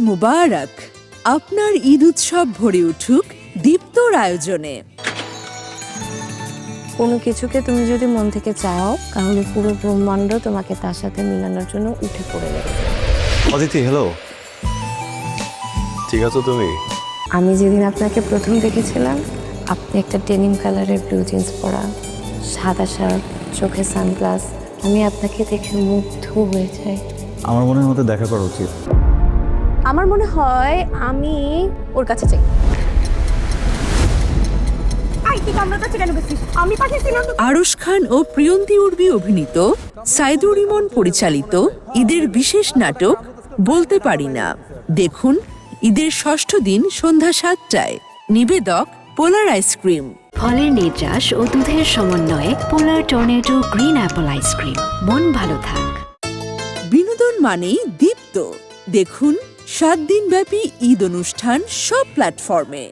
মুবারক। আপনার ঈদ উৎসব ভরে উঠুক দীপ্তর আয়োজনে। কোনো কিছুকে তুমি যদি মন থেকে চাও তাহলে পুরো ব্রহ্মাণ্ড তোমাকে তার সাথে মিলানোর জন্য উঠে পড়ে যাবে। অদিতি, হ্যালো। ঠিক আছো তুমি? আমি যেদিন আপনাকে প্রথম দেখেছিলাম, আপনি একটা ডেনিম কালারের ব্লু জিন্স পরা, সাদা শার্ট, চোখে সানগ্লাস, আমি আপনাকে দেখে মুগ্ধ হয়ে যাই। আমার মনের মধ্যে দেখা করা উচিত। আমার মনে হয় আমি ওর কাছে চাই। আরশ খান ও প্রিয়ন্তী উর্বি অভিনীত, সাইদুর ইমন পরিচালিত ঈদের বিশেষ নাটক বলতে পারি না। দেখুন ঈদের ষষ্ঠ দিন সন্ধ্যা ৭টায়। নিবেদক পোলার আইসক্রিম। ফলের নির্যাস ও দুধের সমন্বয়ে পোলার টর্নেডো গ্রিন অ্যাপল আইসক্রিম। মন ভালো থাক। বিনোদন মানেই দীপ্ত। দেখুন ৭ দিনব্যাপী ঈদ অনুষ্ঠান সব প্ল্যাটফর্মে।